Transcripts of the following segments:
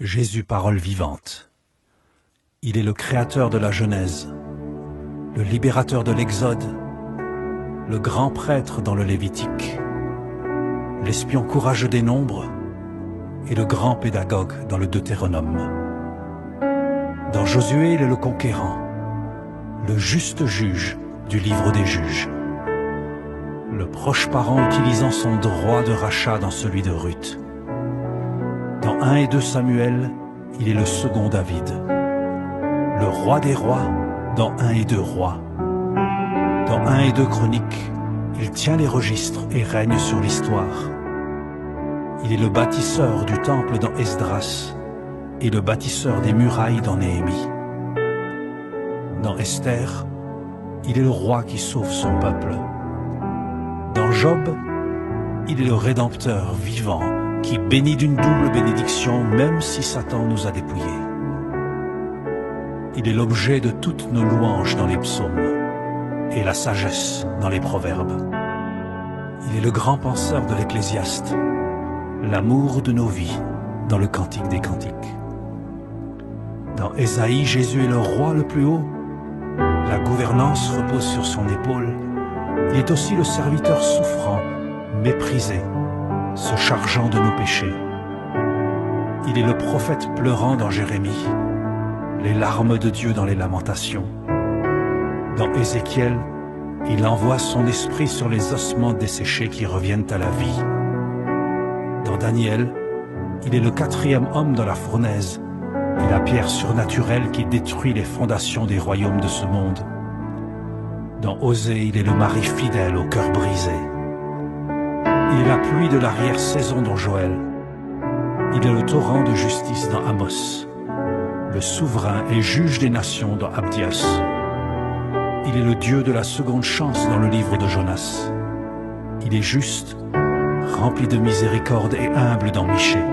Jésus, parole vivante. Il est le créateur de la Genèse, le libérateur de l'Exode, le grand prêtre dans le Lévitique, l'espion courageux des nombres et le grand pédagogue dans le Deutéronome. Dans Josué, il est le conquérant, le juste juge du livre des juges, le proche parent utilisant son droit de rachat dans celui de Ruth. Dans 1 et 2 Samuel, il est le second David, le roi des rois dans 1 et 2 rois. Dans 1 et 2 Chroniques, il tient les registres et règne sur l'histoire. Il est le bâtisseur du temple dans Esdras et le bâtisseur des murailles dans Néhémie. Dans Esther, il est le roi qui sauve son peuple. Dans Job, il est le rédempteur vivant qui bénit d'une double bénédiction même si Satan nous a dépouillés. Il est l'objet de toutes nos louanges dans les psaumes et la sagesse dans les proverbes. Il est le grand penseur de l'Ecclésiaste, l'amour de nos vies dans le Cantique des Cantiques. Dans Ésaïe, Jésus est le roi le plus haut. La gouvernance repose sur son épaule. Il est aussi le serviteur souffrant, méprisé, se chargeant de nos péchés. Il est le prophète pleurant dans Jérémie, les larmes de Dieu dans les lamentations. Dans Ézéchiel, il envoie son esprit sur les ossements desséchés qui reviennent à la vie. Dans Daniel, il est le 4e homme dans la fournaise et la pierre surnaturelle qui détruit les fondations des royaumes de ce monde. Dans Osée, il est le mari fidèle au cœur brisé. Il est la pluie de l'arrière-saison dans Joël. Il est le torrent de justice dans Amos, le souverain et juge des nations dans Abdias. Il est le Dieu de la seconde chance dans le livre de Jonas. Il est juste, rempli de miséricorde et humble dans Michée.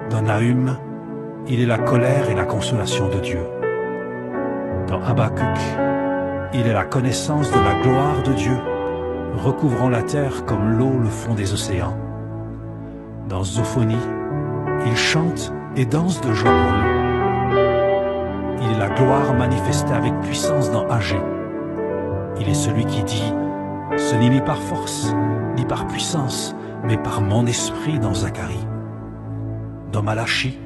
Dans Nahum, il est la colère et la consolation de Dieu. Dans Habakkuk, il est la connaissance de la gloire de Dieu, recouvrant la terre comme l'eau le fond des océans. Dans Zophonie, il chante et danse de joie pour nous. Il est la gloire manifestée avec puissance dans Agé. Il est celui qui dit « Ce n'est ni par force, ni par puissance, mais par mon esprit » dans Zacharie. Dans Malachie,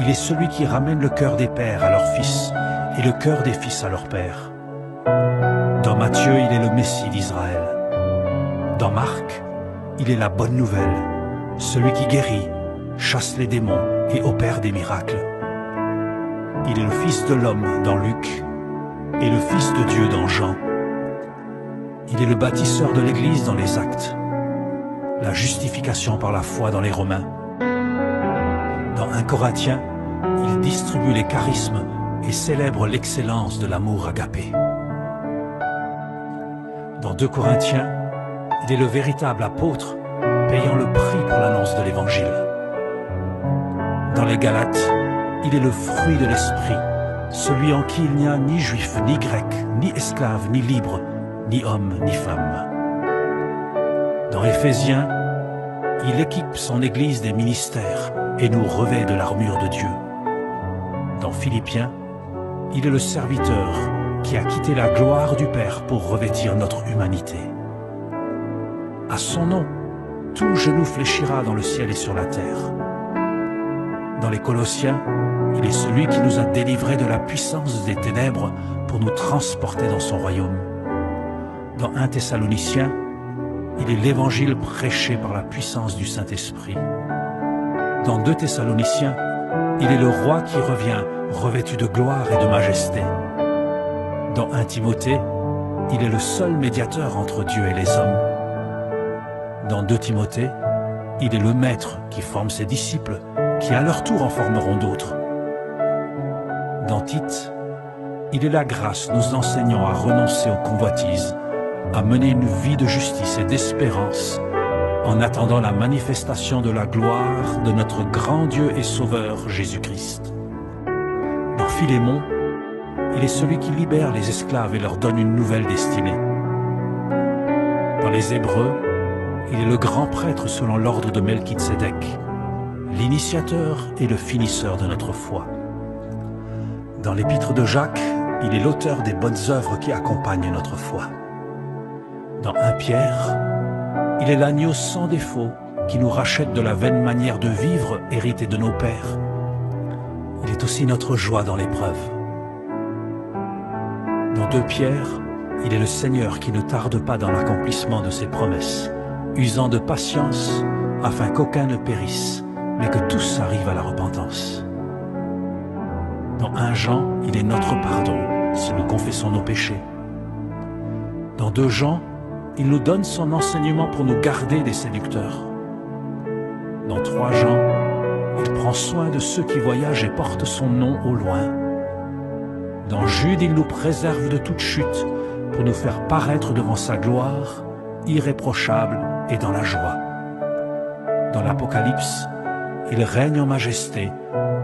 il est celui qui ramène le cœur des pères à leurs fils et le cœur des fils à leurs pères. Dans Matthieu, il est le Messie d'Israël. Dans Marc, il est la bonne nouvelle, celui qui guérit, chasse les démons et opère des miracles. Il est le Fils de l'homme dans Luc et le Fils de Dieu dans Jean. Il est le bâtisseur de l'Église dans les Actes, la justification par la foi dans les Romains. Dans 1 Corinthiens, il distribue les charismes et célèbre l'excellence de l'amour agapé. Dans 2 Corinthiens, il est le véritable apôtre, payant le prix pour l'annonce de l'Évangile. Dans les Galates, il est le fruit de l'Esprit, celui en qui il n'y a ni juif, ni grec, ni esclave, ni libre, ni homme, ni femme. Dans Éphésiens, il équipe son Église des ministères et nous revêt de l'armure de Dieu. Dans Philippiens, il est le serviteur qui a quitté la gloire du Père pour revêtir notre humanité. À son nom, tout genou fléchira dans le ciel et sur la terre. Dans les Colossiens, il est celui qui nous a délivrés de la puissance des ténèbres pour nous transporter dans son royaume. Dans 1 Thessaloniciens, il est l'évangile prêché par la puissance du Saint-Esprit. Dans 2 Thessaloniciens, il est le roi qui revient, revêtu de gloire et de majesté. Dans 1 Timothée, il est le seul médiateur entre Dieu et les hommes. Dans 2 Timothée, il est le maître qui forme ses disciples, qui à leur tour en formeront d'autres. Dans Tite, il est la grâce nous enseignant à renoncer aux convoitises, à mener une vie de justice et d'espérance, en attendant la manifestation de la gloire de notre grand Dieu et Sauveur Jésus-Christ. Dans Philémon, il est celui qui libère les esclaves et leur donne une nouvelle destinée. Dans les Hébreux, il est le grand prêtre selon l'ordre de Melchitsédek. l'initiateur et le finisseur de notre foi. Dans l'épître de Jacques, il est l'auteur des bonnes œuvres qui accompagnent notre foi. Dans 1 Pierre, il est l'agneau sans défaut qui nous rachète de la vaine manière de vivre héritée de nos pères. Il est aussi notre joie dans l'épreuve. Dans 2 Pierre, il est le Seigneur qui ne tarde pas dans l'accomplissement de ses promesses, usant de patience afin qu'aucun ne périsse, mais que tous arrivent à la repentance. Dans 1 Jean, il est notre pardon si nous confessons nos péchés. Dans 2 Jean, il nous donne son enseignement pour nous garder des séducteurs. Dans 3 Jean, il prend soin de ceux qui voyagent et portent son nom au loin. Dans Jude, il nous préserve de toute chute pour nous faire paraître devant sa gloire, irréprochable et dans la joie. Dans l'Apocalypse, il règne en majesté,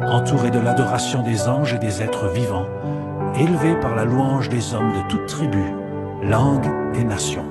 entouré de l'adoration des anges et des êtres vivants, élevé par la louange des hommes de toutes tribus, langues et nations.